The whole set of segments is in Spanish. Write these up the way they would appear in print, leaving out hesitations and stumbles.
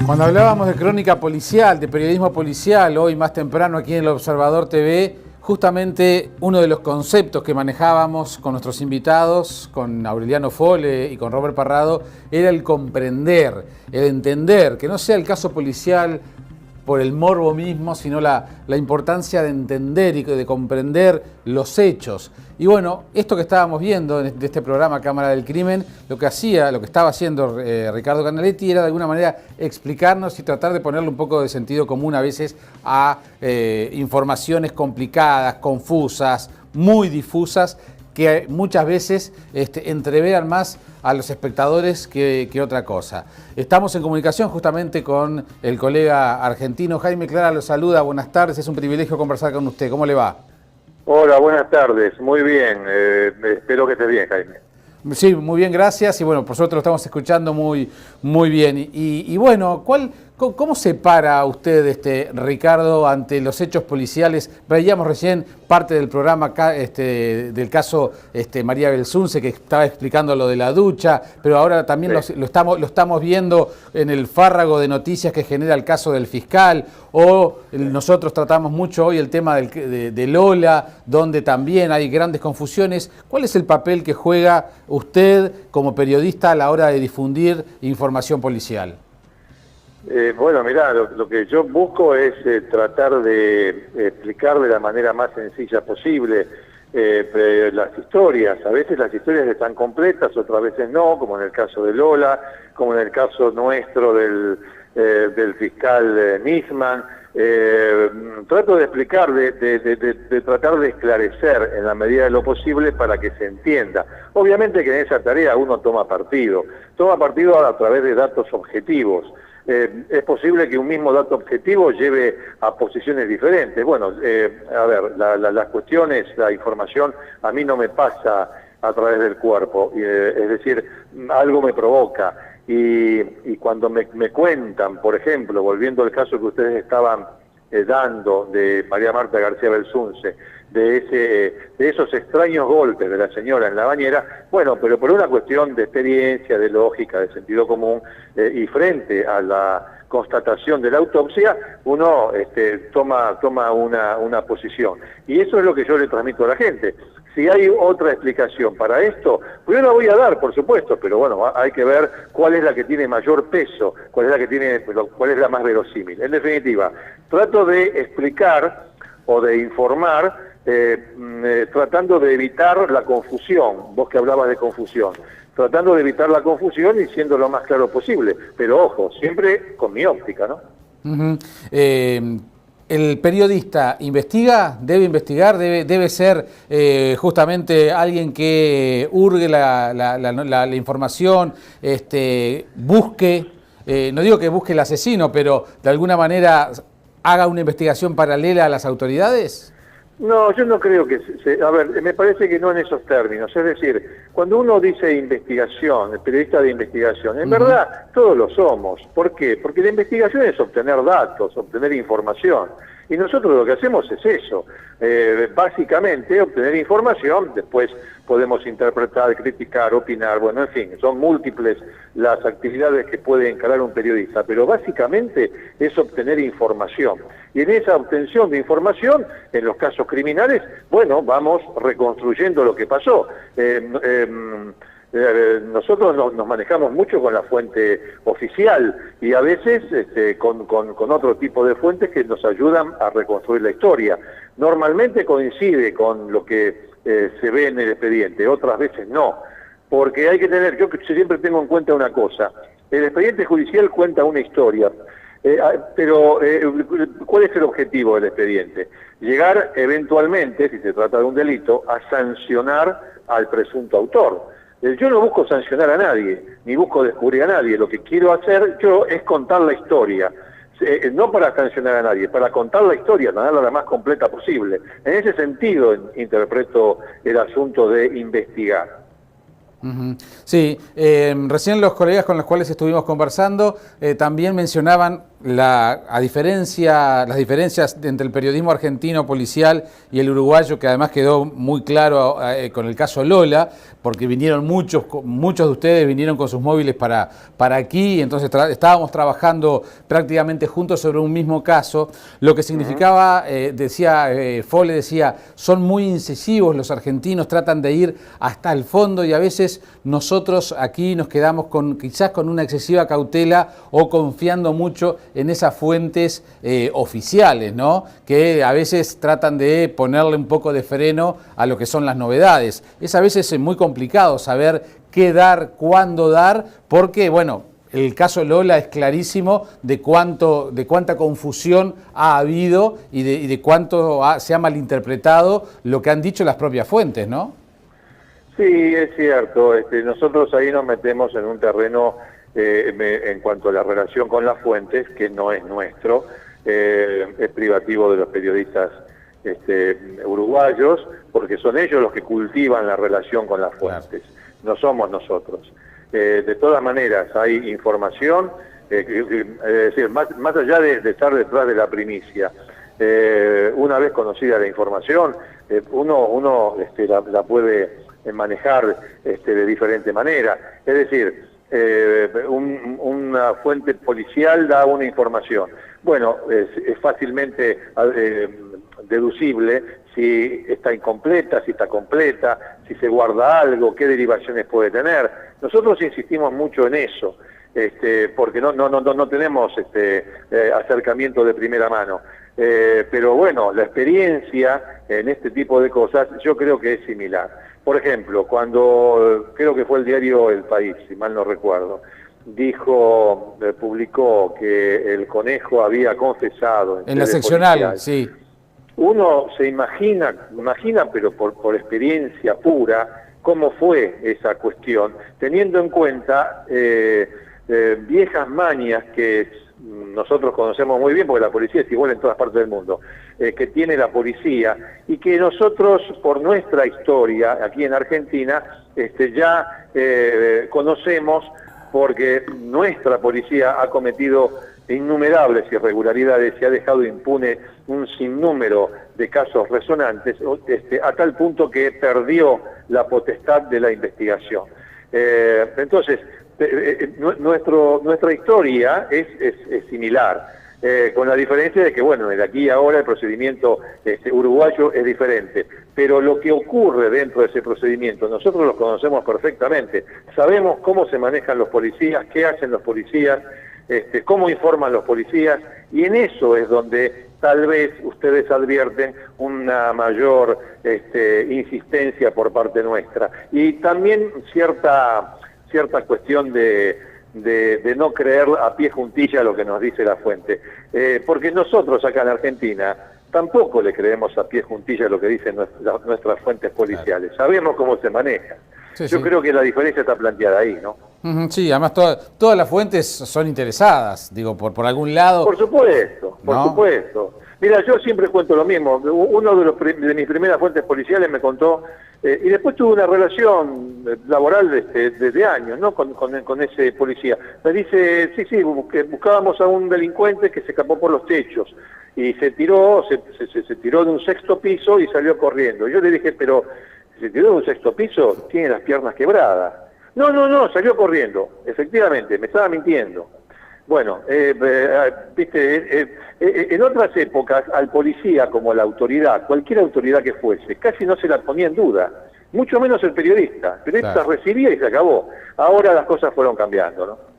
Cuando hablábamos de crónica policial, de periodismo policial, hoy más temprano aquí en el Observador TV, justamente uno de los conceptos que manejábamos con nuestros invitados, con Aureliano Fole y con Robert Parrado, era el comprender, el entender, que no sea el caso policial por el morbo mismo, sino la importancia de entender y de comprender los hechos. Y bueno, esto que estábamos viendo de este programa Cámara del Crimen, lo que estaba haciendo Ricardo Canaletti era de alguna manera explicarnos y tratar de ponerle un poco de sentido común a veces a informaciones complicadas, confusas, muy difusas, que muchas veces entreveran más a los espectadores que otra cosa. Estamos en comunicación justamente con el colega argentino Jaime Clara, lo saluda, buenas tardes, es un privilegio conversar con usted, ¿cómo le va? Hola, buenas tardes, muy bien, espero que estés bien, Jaime. Sí, muy bien, gracias, y bueno, por suerte lo estamos escuchando muy bien. Y bueno, ¿cómo se para usted, Ricardo, ante los hechos policiales? Veíamos recién parte del programa acá, del caso María Belsunce, que estaba explicando lo de la ducha, pero ahora también sí. lo estamos viendo en el fárrago de noticias que genera el caso del fiscal, nosotros tratamos mucho hoy el tema de Lola, donde también hay grandes confusiones. ¿Cuál es el papel que juega usted como periodista a la hora de difundir información policial? Bueno, mirá, lo que yo busco es tratar de explicar de la manera más sencilla posible las historias. A veces las historias están completas, otras veces no, como en el caso de Lola, como en el caso nuestro del fiscal Nisman. Trato de explicar, de tratar de esclarecer en la medida de lo posible para que se entienda. Obviamente que en esa tarea uno toma partido a través de datos objetivos. Es posible que un mismo dato objetivo lleve a posiciones diferentes. Bueno, a ver, las cuestiones, la información a mí no me pasa a través del cuerpo, es decir, algo me provoca. Y cuando me cuentan, por ejemplo, volviendo al caso que ustedes estaban dando de María Marta García Belsunce, de esos extraños golpes de la señora en la bañera, bueno, pero por una cuestión de experiencia, de lógica, de sentido común, y frente a la constatación de la autopsia, uno toma una posición. Y eso es lo que yo le transmito a la gente. Si hay otra explicación para esto, pues yo la voy a dar, por supuesto, pero bueno, hay que ver cuál es la que tiene mayor peso, cuál es la más verosímil. En definitiva, trato de explicar o de informar, tratando de evitar la confusión, vos que hablabas de confusión, tratando de evitar la confusión y siendo lo más claro posible, pero ojo, siempre con mi óptica, ¿no? ¿El periodista investiga? ¿Debe investigar? ¿Debe ser justamente alguien que hurgue la información, busque, no digo que busque el asesino, pero de alguna manera haga una investigación paralela a las autoridades? No, yo no creo que a ver, me parece que no en esos términos. Es decir, cuando uno dice investigación, el periodista de investigación, en verdad todos lo somos. ¿Por qué? Porque la investigación es obtener datos, obtener información. Y nosotros lo que hacemos es eso, básicamente obtener información, después podemos interpretar, criticar, opinar, bueno, en fin, son múltiples las actividades que puede encarar un periodista, pero básicamente es obtener información. Y en esa obtención de información, en los casos criminales, bueno, vamos reconstruyendo lo que pasó. Nosotros nos manejamos mucho con la fuente oficial y a veces con otro tipo de fuentes que nos ayudan a reconstruir la historia. Normalmente coincide con lo que se ve en el expediente, otras veces no, porque hay que tener, yo siempre tengo en cuenta una cosa, el expediente judicial cuenta una historia, pero ¿cuál es el objetivo del expediente? Llegar eventualmente, si se trata de un delito, a sancionar al presunto autor. Yo no busco sancionar a nadie, ni busco descubrir a nadie. Lo que quiero hacer yo es contar la historia. No para sancionar a nadie, para contar la historia, darla la más completa posible. En ese sentido interpreto el asunto de investigar. Sí, recién los colegas con los cuales estuvimos conversando también mencionaban las diferencias entre el periodismo argentino policial y el uruguayo, que además quedó muy claro con el caso Lola, porque vinieron muchos de ustedes vinieron con sus móviles para aquí, y entonces estábamos trabajando prácticamente juntos sobre un mismo caso, lo que significaba, Fole decía, son muy incisivos los argentinos, tratan de ir hasta el fondo, y a veces nosotros aquí nos quedamos quizás con una excesiva cautela o confiando mucho en esas fuentes oficiales, ¿no? Que a veces tratan de ponerle un poco de freno a lo que son las novedades. Es a veces muy complicado saber qué dar, cuándo dar, porque, bueno, el caso Lola es clarísimo de cuánta confusión ha habido y de cuánto se ha malinterpretado lo que han dicho las propias fuentes, ¿no? Sí, es cierto. Nosotros ahí nos metemos en un terreno en cuanto a la relación con las fuentes, que no es nuestro, es privativo de los periodistas uruguayos, porque son ellos los que cultivan la relación con las fuentes, no somos nosotros. De todas maneras, hay información, es decir, más allá de estar detrás de la primicia, una vez conocida la información, uno la puede manejar de diferente manera. Es decir, una fuente policial da una información. Bueno, es fácilmente deducible si está incompleta, si está completa, si se guarda algo, qué derivaciones puede tener. Nosotros insistimos mucho en eso, porque no tenemos acercamiento de primera mano. Pero bueno, la experiencia en este tipo de cosas yo creo que es similar. Por ejemplo, cuando creo que fue el diario El País, si mal no recuerdo, publicó que el Conejo había confesado en la seccional, sí. Uno se imagina, pero por experiencia pura, cómo fue esa cuestión, teniendo en cuenta viejas mañas que nosotros conocemos muy bien, porque la policía es igual en todas partes del mundo, que tiene la policía, y que nosotros, por nuestra historia aquí en Argentina, ya conocemos, porque nuestra policía ha cometido innumerables irregularidades y ha dejado impune un sinnúmero de casos resonantes, a tal punto que perdió la potestad de la investigación. Entonces, nuestra historia es similar, con la diferencia de que, bueno, de aquí a ahora el procedimiento uruguayo es diferente, pero lo que ocurre dentro de ese procedimiento nosotros lo conocemos perfectamente, sabemos cómo se manejan los policías, qué hacen los policías, cómo informan los policías, y en eso es donde tal vez ustedes advierten una mayor insistencia por parte nuestra, y también cierta cuestión de no creer a pie juntilla lo que nos dice la fuente, porque nosotros acá en Argentina tampoco le creemos a pie juntilla lo que dicen nuestras fuentes policiales, sabemos cómo se maneja. Yo creo que la diferencia está planteada ahí, ¿no? Sí, además todas las fuentes son interesadas, digo, por algún lado. Por supuesto, por supuesto. Mira, yo siempre cuento lo mismo. Uno de mis primeras fuentes policiales me contó, y después tuve una relación laboral desde años, ¿no? Con ese policía. Me dice, sí, buscábamos a un delincuente que se escapó por los techos y se tiró de un sexto piso y salió corriendo. Yo le dije, pero se tiró de un sexto piso, tiene las piernas quebradas. No, salió corriendo. Efectivamente, me estaba mintiendo. Bueno, viste, en otras épocas al policía como a la autoridad, cualquier autoridad que fuese, casi no se la ponía en duda, mucho menos el periodista. El periodista recibía y se acabó. Ahora las cosas fueron cambiando, ¿no?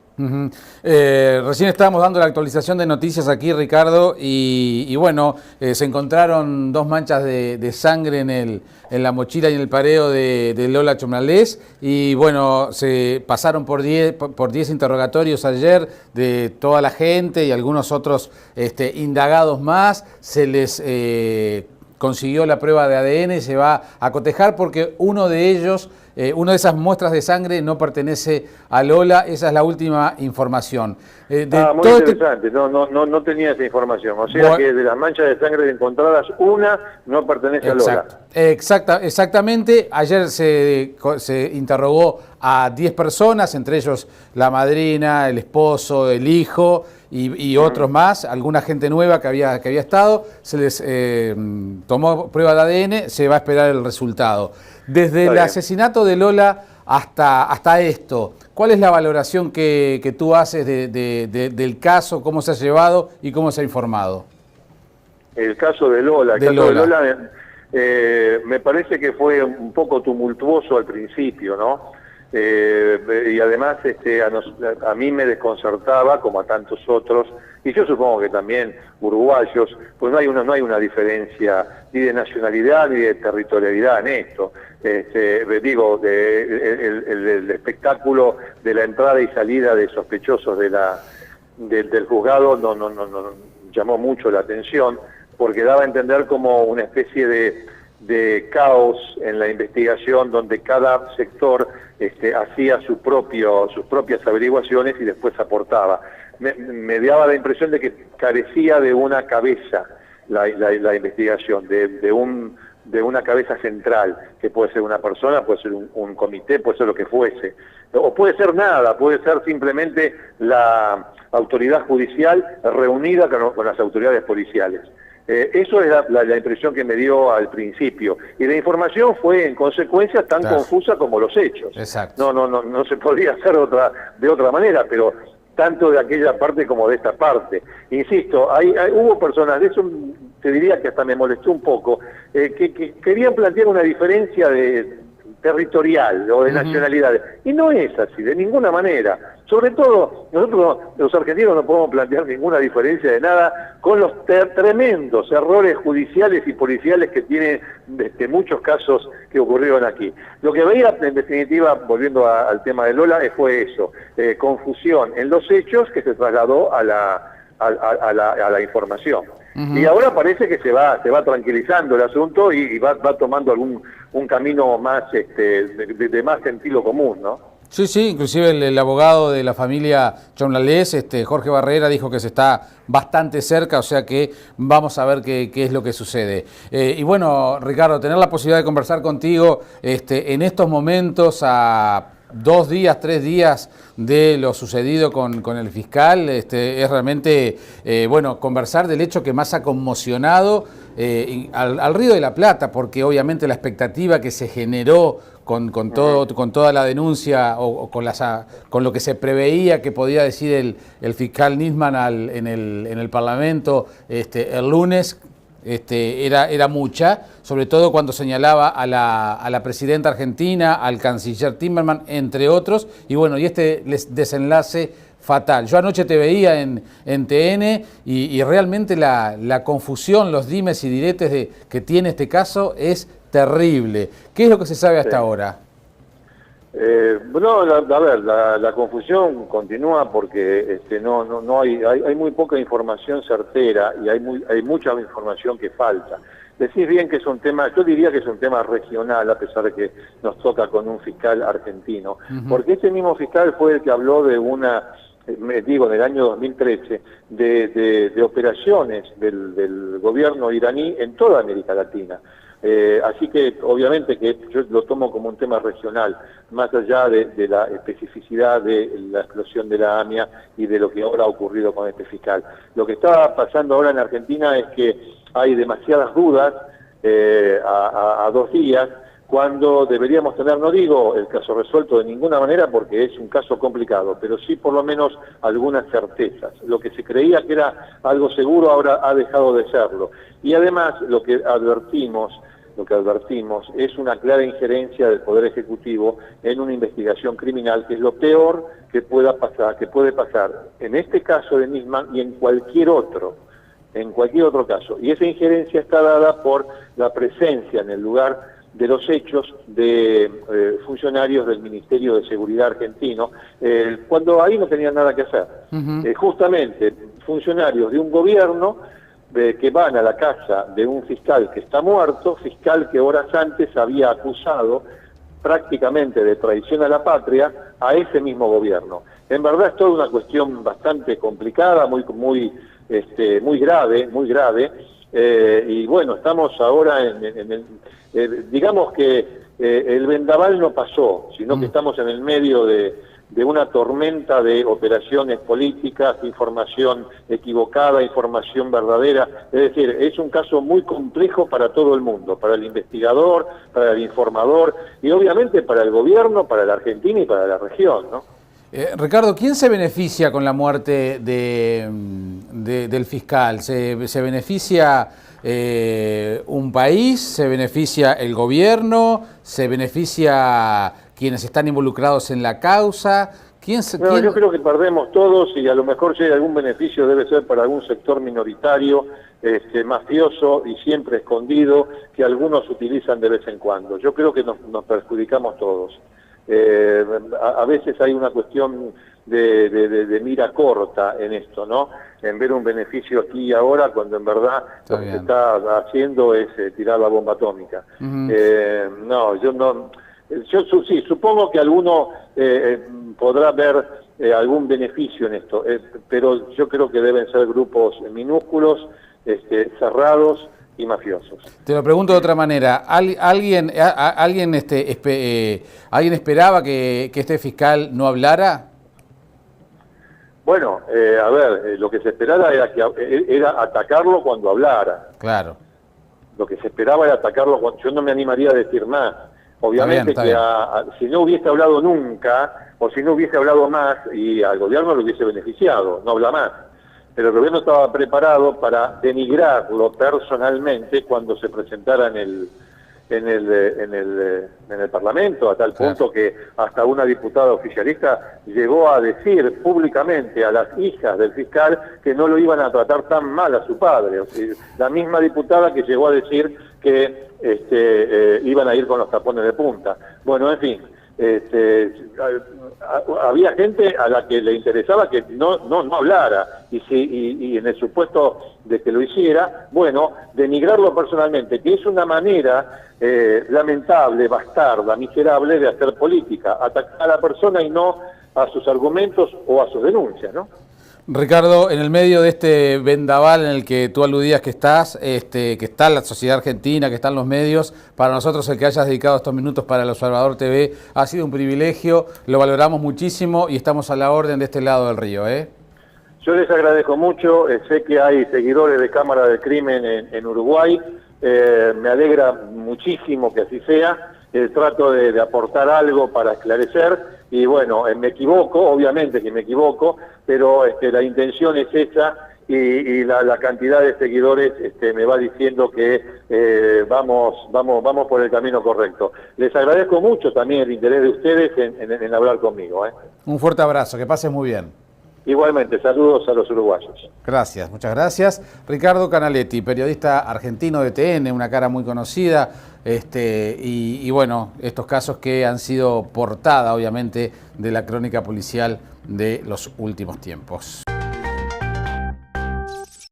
Recién estábamos dando la actualización de noticias aquí, Ricardo, y bueno, se encontraron 2 manchas de sangre en la mochila y en el pareo de Lola Chomlalés, y bueno, se pasaron por 10 interrogatorios ayer de toda la gente y algunos otros indagados más. Se les consiguió la prueba de ADN y se va a cotejar porque uno de ellos una de esas muestras de sangre no pertenece a Lola, esa es la última información. Muy interesante, no tenía esa información, o sea que de las manchas de sangre encontradas, una no pertenece a Lola. Exactamente, ayer se interrogó a 10 personas, entre ellos la madrina, el esposo, el hijo y otros más, alguna gente nueva que había estado, se les tomó prueba de ADN, se va a esperar el resultado. Desde el asesinato de Lola hasta esto, ¿cuál es la valoración que tú haces del caso, cómo se ha llevado y cómo se ha informado? El caso de Lola, de Lola me parece que fue un poco tumultuoso al principio, ¿no? Y además a mí me desconcertaba, como a tantos otros, y yo supongo que también uruguayos, pues no hay una diferencia ni de nacionalidad ni de territorialidad en esto. Digo, el espectáculo de la entrada y salida de sospechosos del juzgado no llamó mucho la atención, porque daba a entender como una especie de caos en la investigación, donde cada sector hacía sus propias averiguaciones y después aportaba. Me daba la impresión de que carecía de una cabeza la investigación, de una cabeza central, que puede ser una persona, puede ser un comité, puede ser lo que fuese, o puede ser nada, puede ser simplemente la autoridad judicial reunida con las autoridades policiales. Eso es la impresión que me dio al principio. Y la información fue, en consecuencia, tan confusa como los hechos. Exacto. No se podía hacer de otra manera, pero tanto de aquella parte como de esta parte. Insisto, hubo personas, de eso te diría que hasta me molestó un poco, que querían plantear una diferencia territorial o de nacionalidades. Y no es así, de ninguna manera. Sobre todo, nosotros los argentinos no podemos plantear ninguna diferencia de nada con los tremendos errores judiciales y policiales que tienen muchos casos que ocurrieron aquí. Lo que veía, en definitiva, volviendo al tema de Lola, fue eso, confusión en los hechos que se trasladó a la información. Y ahora parece que se va tranquilizando el asunto y va tomando un camino más de más sentido común, ¿no? Sí, inclusive el abogado de la familia John Lalés, Jorge Barrera, dijo que se está bastante cerca, o sea que vamos a ver qué es lo que sucede. Y bueno, Ricardo, tener la posibilidad de conversar contigo en estos momentos, a 2 días, 3 días de lo sucedido con el fiscal, es realmente, conversar del hecho que más ha conmocionado al Río de la Plata, porque obviamente la expectativa que se generó con toda la denuncia o con lo que se preveía que podía decir el fiscal Nisman en el Parlamento el lunes, era mucha, sobre todo cuando señalaba a la presidenta argentina, al canciller Timmermans, entre otros, y bueno, y desenlace fatal. Yo anoche te veía en TN y realmente la confusión, los dimes y diretes que tiene este caso es terrible. ¿Qué es lo que se sabe hasta ahora? La confusión continúa porque hay muy poca información certera y hay mucha información que falta. Decís bien que es un tema, yo diría que es un tema regional, a pesar de que nos toca con un fiscal argentino, porque ese mismo fiscal fue el que habló de en el año 2013, de operaciones del gobierno iraní en toda América Latina. Así que obviamente que yo lo tomo como un tema regional, más allá de la especificidad de la explosión de la AMIA y de lo que ahora ha ocurrido con este fiscal. Lo que está pasando ahora en Argentina es que hay demasiadas dudas a 2 días, cuando deberíamos tener, no digo el caso resuelto de ninguna manera porque es un caso complicado, pero sí por lo menos algunas certezas. Lo que se creía que era algo seguro ahora ha dejado de serlo. Y además lo que advertimos es una clara injerencia del Poder Ejecutivo en una investigación criminal, que es lo peor que puede pasar en este caso de Nisman y en cualquier otro caso. Y esa injerencia está dada por la presencia en el lugar de los hechos de funcionarios del Ministerio de Seguridad argentino, cuando ahí no tenían nada que hacer. Justamente funcionarios de un gobierno que van a la casa de un fiscal que está muerto, fiscal que horas antes había acusado prácticamente de traición a la patria a ese mismo gobierno. En verdad es toda una cuestión bastante complicada, muy grave, y bueno, estamos ahora digamos que el vendaval no pasó, sino que estamos en el medio de una tormenta de operaciones políticas, información equivocada, información verdadera. Es decir, es un caso muy complejo para todo el mundo, para el investigador, para el informador y obviamente para el gobierno, para la Argentina y para la región, ¿no? Ricardo, ¿quién se beneficia con la muerte del fiscal? ¿Se beneficia un país? ¿Se beneficia el gobierno? ¿Se beneficia quienes están involucrados en la causa? Yo creo que perdemos todos y a lo mejor si hay algún beneficio debe ser para algún sector minoritario, mafioso y siempre escondido, que algunos utilizan de vez en cuando. Yo creo que nos perjudicamos todos. A veces hay una cuestión de mira corta en esto, ¿no? En ver un beneficio aquí y ahora, cuando en verdad lo que se está haciendo es tirar la bomba atómica. Yo sí, supongo que alguno podrá ver algún beneficio en esto, pero yo creo que deben ser grupos minúsculos, cerrados y mafiosos. Te lo pregunto de otra manera. ¿Alguien esperaba que este fiscal no hablara? Bueno, a ver, lo que se esperaba era atacarlo cuando hablara. Claro. Lo que se esperaba era atacarlo cuando... Yo no me animaría a decir más. Obviamente está bien. Si no hubiese hablado nunca, o si no hubiese hablado más, y al gobierno lo hubiese beneficiado, no habla más. Pero el gobierno estaba preparado para denigrarlo personalmente cuando se presentara en el Parlamento, a tal punto que hasta una diputada oficialista llegó a decir públicamente a las hijas del fiscal que no lo iban a tratar tan mal a su padre. O sea, la misma diputada que llegó a decir que iban a ir con los tapones de punta. Bueno, en fin, había gente a la que le interesaba que no hablara, y en el supuesto de que lo hiciera, bueno, denigrarlo personalmente, que es una manera lamentable, bastarda, miserable de hacer política, atacar a la persona y no a sus argumentos o a sus denuncias, ¿no? Ricardo, en el medio de este vendaval en el que tú aludías que estás, que está la sociedad argentina, que están los medios, para nosotros el que hayas dedicado estos minutos para El Observador TV ha sido un privilegio, lo valoramos muchísimo y estamos a la orden de este lado del río, ¿eh? Yo les agradezco mucho, sé que hay seguidores de Cámara del Crimen en Uruguay, me alegra muchísimo que así sea, trato de aportar algo para esclarecer, y bueno, me equivoco, obviamente que me equivoco, pero la intención es esa, y la cantidad de seguidores me va diciendo que vamos por el camino correcto. Les agradezco mucho también el interés de ustedes en hablar conmigo. Un fuerte abrazo, que pases muy bien. Igualmente, saludos a los uruguayos. Gracias, muchas gracias. Ricardo Canaletti, periodista argentino de TN, una cara muy conocida, y bueno, estos casos que han sido portada, obviamente, de la crónica policial de los últimos tiempos.